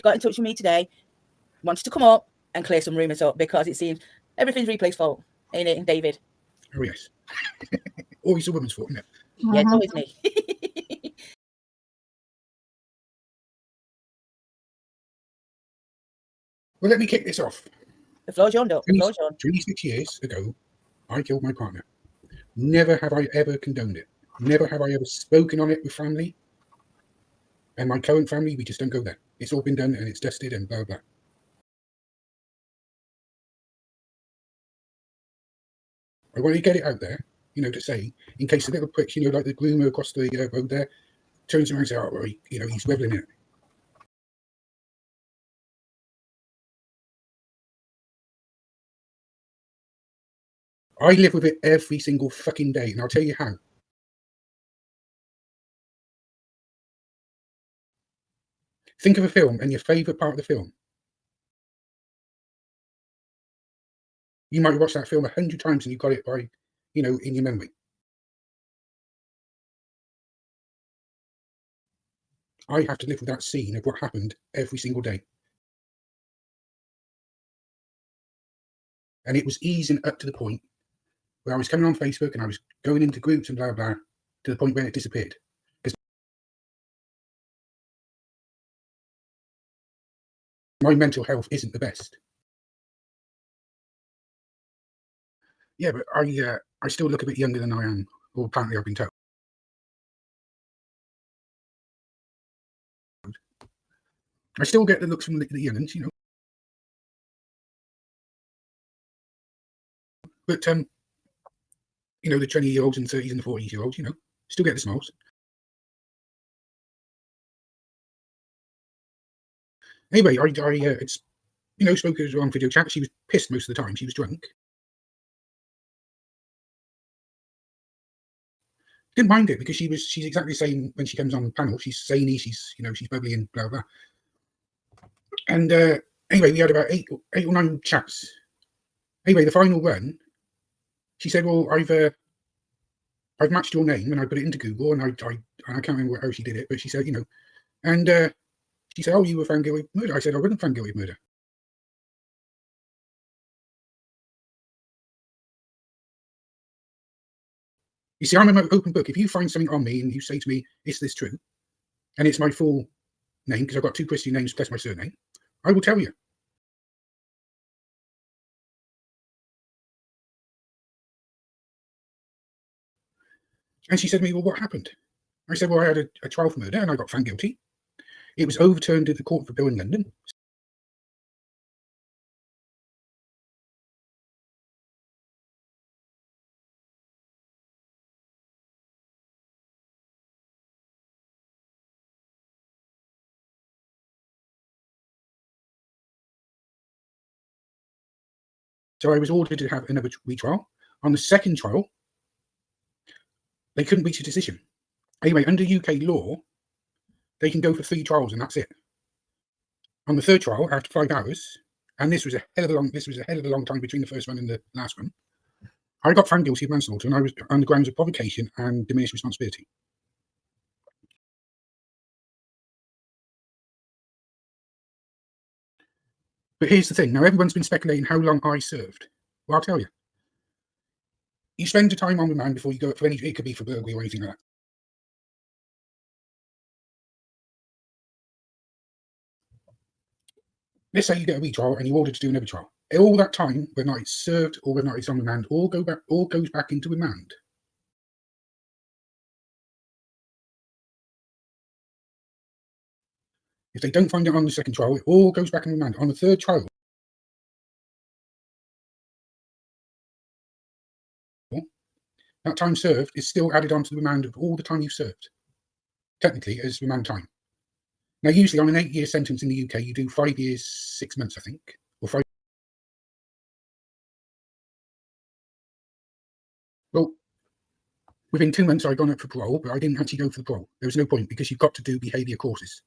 got in touch with me today, wants to come up and clear some rumours up, because it seems everything's Replay's fault, ain't it, David? Oh, yes. Always a woman's fault, isn't it? Yeah, it's always me. Well, let me kick this off. The floor's yours, the floor's yours. 26 years ago, I killed my partner. Never have I ever condoned it. Never have I ever spoken on it with family. And my current family, we just don't go there. It's all been done and it's dusted and blah, blah. I want to get it out there, you know, to say, in case the little pricks, you know, like the groomer across the road there, turns around and says, oh, well, you know, he's reveling in it. I live with it every single fucking day, and I'll tell you how. Think of a film and your favourite part of the film. You might watch that film 100 times and you've got it by, you know, in your memory. I have to live with that scene of what happened every single day. And it was easing up to the point where I was coming on Facebook and I was going into groups and blah, blah, to the point where it disappeared. Because my mental health isn't the best. Yeah, but I still look a bit younger than I am, or apparently I've been told. I still get the looks from the young'uns, you know. But, you know, the 20-year-olds and 30s and the 40-year-olds, you know, still get the smiles. Anyway, it's, you know, spoke to her on video chat. She was pissed most of the time. She was drunk. Didn't mind it because she's exactly the same when she comes on the panel. She's zany, she's, you know, she's bubbly and blah, blah. And anyway, we had about eight or nine chats. Anyway, the final one, she said, well, I've matched your name and I put it into Google and I can't remember how she did it, but she said, you know, and she said, oh, you were found guilty of murder. I said, I wasn't found guilty of murder. You see, I'm an open book. If you find something on me and you say to me, is this true? And it's my full name, because I've got 2 Christian names plus my surname, I will tell you. And she said to me, well, what happened? I said, well, I had a trial for murder and I got found guilty. It was overturned at the Court of Appeal in London. So I was ordered to have another retrial. On the second trial, they couldn't reach a decision. Anyway, under UK law, they can go for 3 trials and that's it. On the third trial, after 5 hours, and this was a hell of a long time between the first one and the last one, I got found guilty of manslaughter, and I was on the grounds of provocation and diminished responsibility. But here's the thing. Now, everyone's been speculating how long I served. Well, I'll tell you. You spend the time on remand before you go for any, it could be for burglary or anything like that. Let's say you get a retrial and you're ordered to do another trial. All that time, whether or not it's served or whether or not it's on remand, all goes back into remand. If they don't find it on the second trial, it all goes back in remand. On the third trial, that time served is still added onto the remand of all the time you've served, technically, as remand time. Now, usually on an 8-year sentence in the UK, you do 5 years, 6 months, I think, or 5. Well, within 2 months, I'd gone up for parole, but I didn't actually go for the parole. There was no point because you've got to do behaviour courses.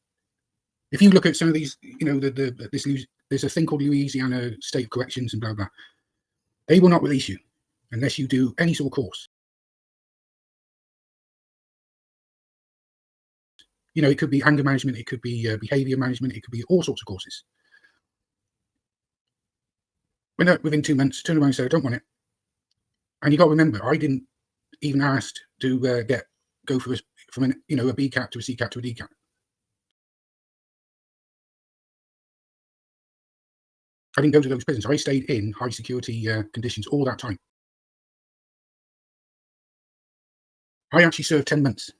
If you look at some of these, you know, there's a thing called Louisiana State of Corrections and blah, blah. They will not release you unless you do any sort of course. You know, it could be anger management, it could be behavior management, it could be all sorts of courses. Within 2 months, turn around and say, I don't want it. And you got to remember, I didn't even ask to go for from a B cat to a C cat to a D cat. I didn't go to those prisons. I stayed in high security conditions all that time. I actually served 10 months.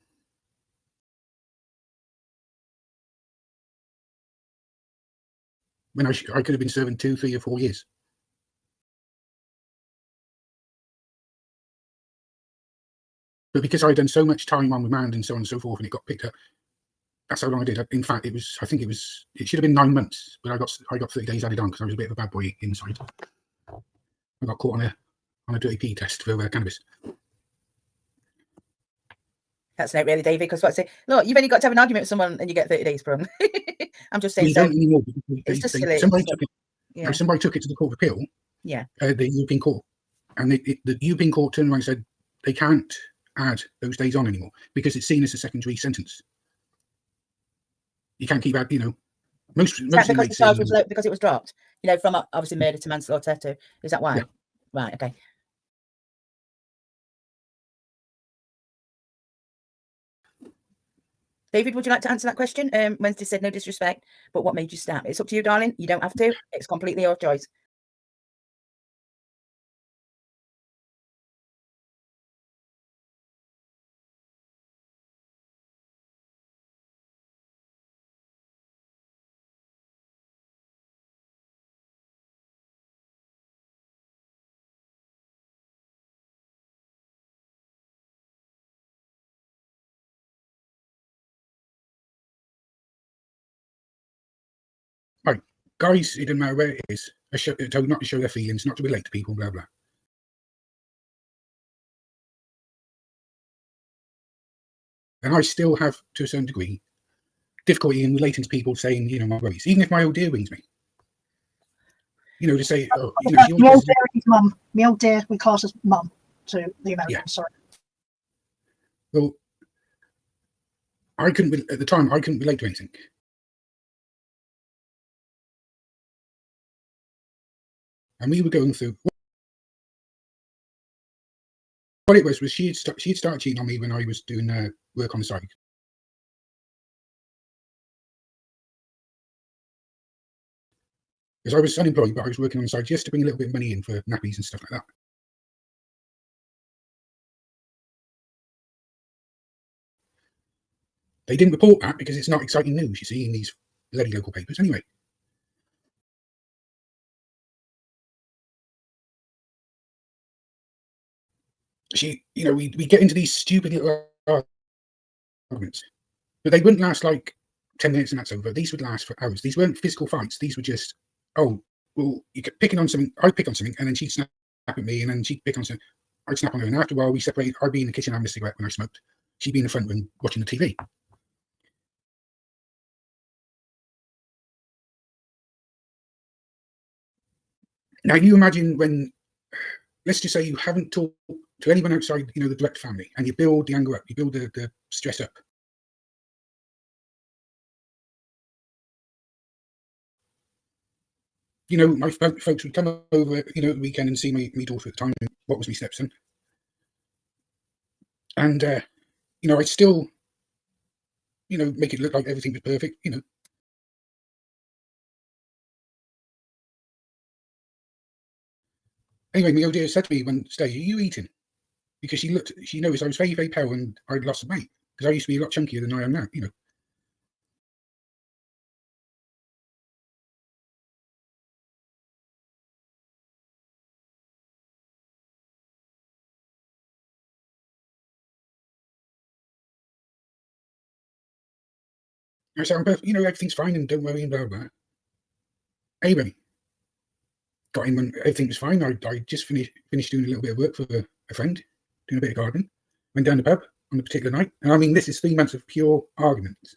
When I could have been serving 2, 3 or 4 years. But because I'd done so much time on remand and so on and so forth, and it got picked up, that's how long I did. In fact, it should have been 9 months, but I got 30 days added on because I was a bit of a bad boy inside. I got caught on a dirty P test for cannabis. That's not really, David, because what I say, look, you've only got to have an argument with someone and you get 30 days from. I'm just saying. We don't anymore. It's just silly. Somebody took it to the Court of Appeal. Yeah. The European Court, and the European Court turned around and said they can't add those days on anymore because it's seen as a secondary sentence. You can't keep out, most because the charge was low, because it was dropped, from obviously murder to manslaughter to. Is that why? Yeah. Right. Okay. David, would you like to answer that question? Wednesday said no disrespect, but what made you snap? It's up to you, darling. You don't have to. It's completely your choice. Right, guys, it doesn't matter where it is. Told not to show their feelings, not to relate to people, blah blah. And I still have, to a certain degree, difficulty in relating to people saying, my worries, even if my old dear rings me. To say, oh, my old dear is mum. My old dear, we call us mum to the Americans. Yeah. Sorry. Well, at the time, I couldn't relate to anything. And we were going through. What it was she'd started cheating on me when I was doing work on the side. Because I was unemployed, but I was working on the side just to bring a little bit of money in for nappies and stuff like that. They didn't report that because it's not exciting news, you see, in these bloody local papers anyway. We get into these stupid little arguments, but they wouldn't last like 10 minutes and that's over. These would last for hours. These weren't physical fights. These were just, oh, well, you kept picking on something. I'd pick on something, and then she'd snap at me, and then she'd pick on something. I'd snap on her, and after a while, we separated. I'd be in the kitchen having a cigarette when I smoked. She'd be in the front room watching the TV. Now, you imagine when, let's just say you haven't talked to anyone outside, the direct family, and you build the anger up, you build the stress up. My folks would come over, at the weekend and see my daughter at the time, what was my stepson. And, I still, make it look like everything was perfect, Anyway, my old dear said to me one day, are you eating? Because she noticed I was very, very pale and I'd lost some weight. Because I used to be a lot chunkier than I am now, I said, I'm perfect, everything's fine and don't worry and blah, blah. Anyway, got in when everything was fine. I just finished doing a little bit of work for a friend, doing a bit of gardening. Went down the pub on a particular night. And I mean, this is 3 months of pure arguments.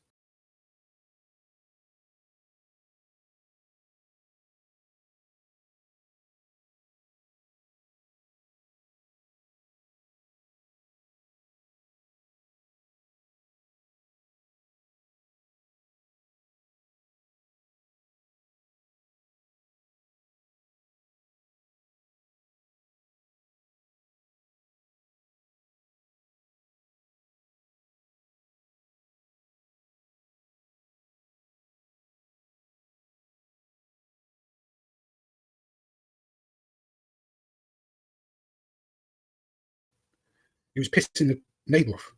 It was pissing the neighbour off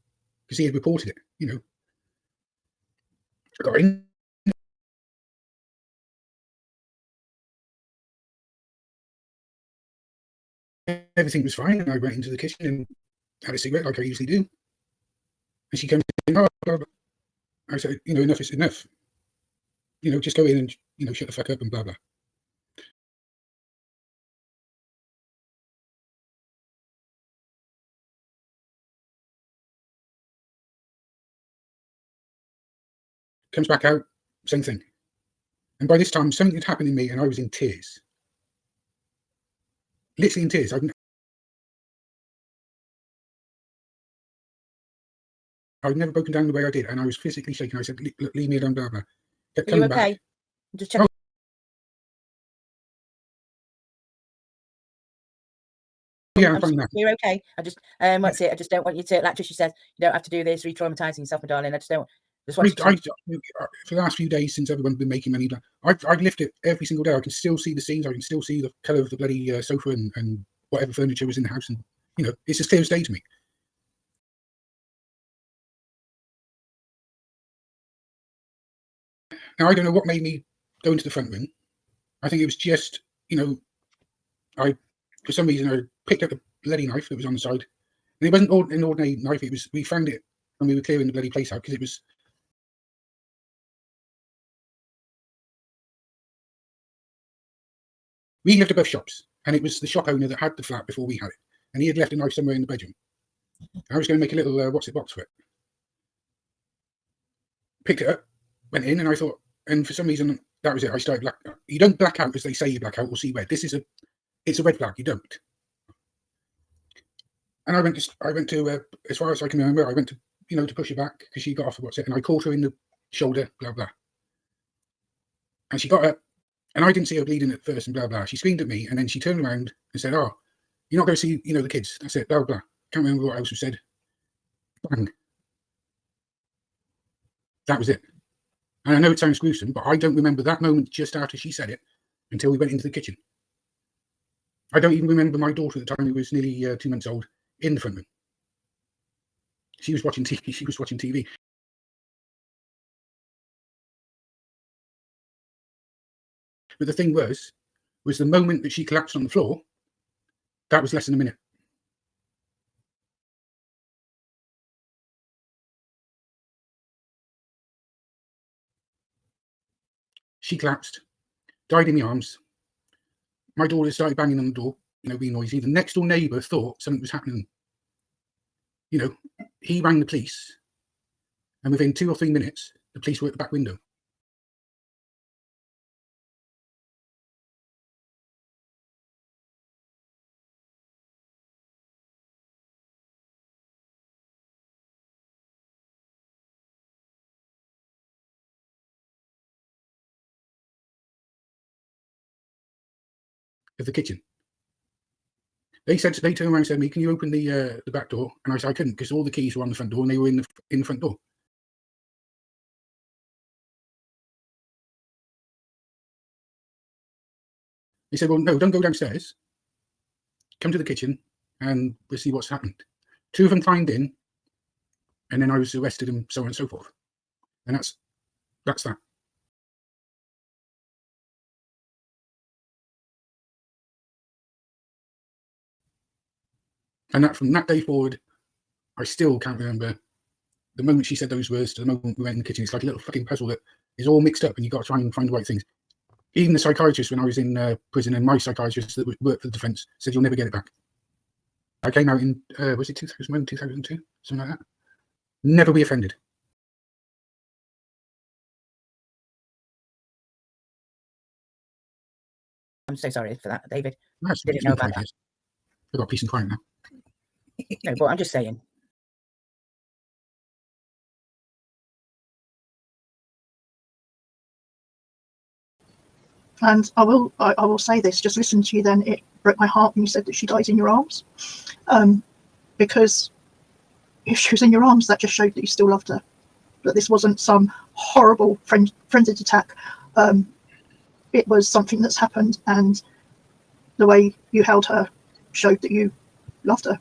because he had reported it. You know, I got in. Everything was fine, and I went into the kitchen and had a cigarette like I usually do. And she comes in, oh, blah, blah. I said, you know, enough is enough. You know, just go in and, you know, shut the fuck up and blah, blah. Comes back out, same thing. And by this time, something had happened in me and I was in tears. Literally in tears. I'd never broken down the way I did, and I was physically shaking. I said, leave me alone, blah, blah. Kept Are you coming okay? back. Just check. Yeah, I'm fine now. You're okay. I just what's it? I just don't want you to, like Tricia said, you don't have to do this, re-traumatizing yourself, my darling. I just don't. Just want for the last few days since everyone's been making money, I've lifted it every single day. I can still see the scenes. I can still see the colour of the bloody sofa and whatever furniture was in the house, and you know, it's as clear as day to me. Now I don't know what made me go into the front room. I think it was just, you know, for some reason I picked up the bloody knife that was on the side, and it wasn't an ordinary knife. It was, we found it when we were clearing the bloody place out because it was. We lived above shops, and it was the shop owner that had the flat before we had it, and he had left a knife somewhere in the bedroom. I was going to make a little what's it box for it. Picked it up, went in, and I thought, and for some reason that was it. I started black. You don't black out as they say you black out or see red. This is it's a red flag. You don't. And I went to as far as I can remember, I went to, you know, to push her back because she got off the what's it, and I caught her in the shoulder, blah blah. And she got up, and I didn't see her bleeding at first, and blah blah. She screamed at me, and then she turned around and said, "Oh, you're not going to see, you know, the kids." That's it, blah blah. Can't remember what else was said. Bang. That was it. And I know it sounds gruesome, but I don't remember that moment just after she said it until we went into the kitchen. I don't even remember my daughter at the time, who was nearly 2 months old, in the front room. She was watching TV. She was watching TV. But the thing was the moment that she collapsed on the floor, that was less than a minute. She collapsed, died in the arms. My daughter started banging on the door, you know, being noisy. The next door neighbour thought something was happening. You know, he rang the police, and within 2 or 3 minutes, the police were at the back window. Of the kitchen. They turned around and said to me, "Can you open the back door?" And I said I couldn't because all the keys were on the front door and they were in the front door. They said, "Well, no, don't go downstairs. Come to the kitchen and we'll see what's happened." 2 of them climbed in, and then I was arrested and so on and so forth. And that's that. And that from that day forward, I still can't remember the moment she said those words to the moment we went in the kitchen. It's like a little fucking puzzle that is all mixed up, and you've got to try and find the right things. Even the psychiatrist, when I was in prison, and my psychiatrist that worked for the defence, said you'll never get it back. I came out in, was it 2001, 2002? Something like that. Never be offended. I'm so sorry for that, David. That's Didn't know about that. I've got peace and quiet now. No, but I'm just saying. And I will say this, just listen to you then, it broke my heart when you said that she dies in your arms. Because if she was in your arms, that just showed that you still loved her. That this wasn't some horrible frenzied attack. It was something that's happened, and the way you held her showed that you loved her.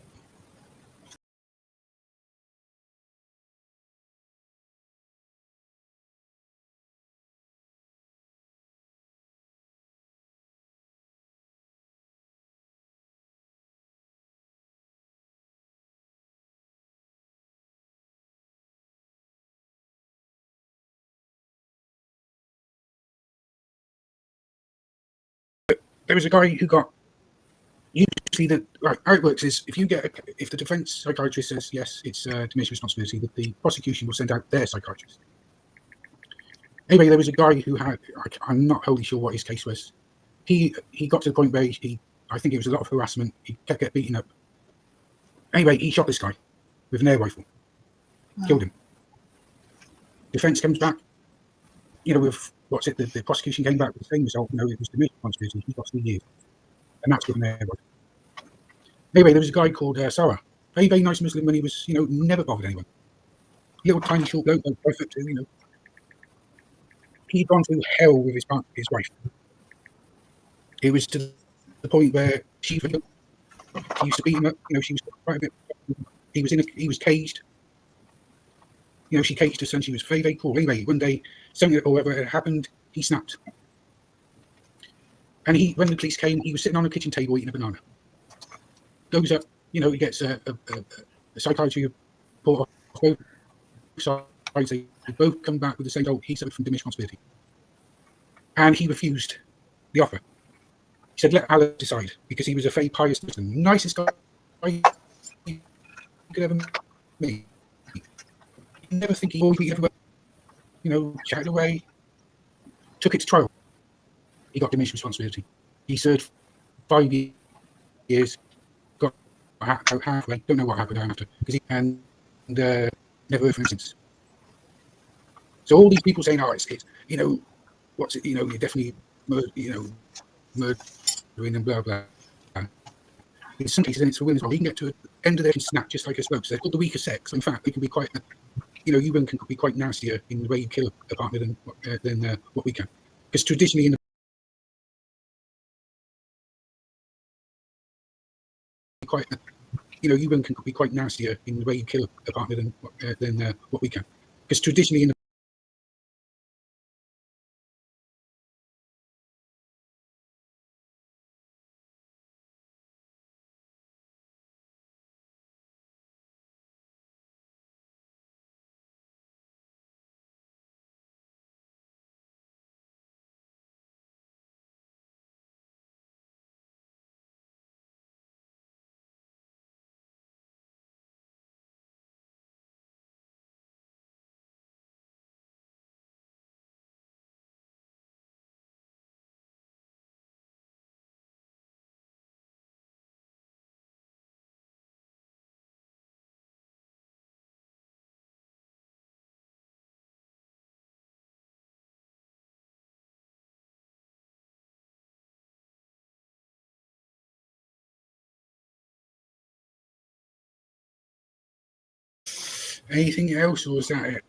there was a guy who got, usually how it works is if the defence psychiatrist says yes, it's diminished responsibility, that the prosecution will send out their psychiatrist. Anyway, there was a guy who had, I'm not wholly sure what his case was. He got to the point where I think it was a lot of harassment. He kept getting beaten up. Anyway, he shot this guy with an air rifle, killed him. Defence comes back, with the prosecution came back with the same result. It was diminished responsibility. He got 3 years, and that's with an air rifle. Anyway, there was a guy called Sarah, very, very nice Muslim when he was, never bothered anyone. Little tiny short bloke, like 5'2", He'd gone through hell with his wife. It was to the point where she used to beat him up. She was quite a bit. He was caged. She caged her son. She was very, very cool. Anyway, one day, something or whatever had happened, he snapped. And when the police came, he was sitting on a kitchen table eating a banana. Goes up, he gets a psychiatry report off both sides. They both come back with the same result. He suffered from diminished responsibility. And he refused the offer. He said, let Allah decide, because he was a very pious Muslim. Nicest guy you could ever meet. You never think he ever, chatted away. Took it to trial. He got diminished responsibility. He served 5 years, got out halfway. Don't know what happened after, and never heard from him since. So all these people saying, "Oh, it's what's it? You're definitely, murdering and blah blah." In some cases, it's for women as well. You can get to the end of their snap just like a smoke. So they've got the weaker sex. In fact, they can be quite, women can be quite nastier in the way you kill a partner than what we can. Because traditionally, in the women can be quite nastier in the way you kill a partner than what we can. Because traditionally, in the anything else, or is that it?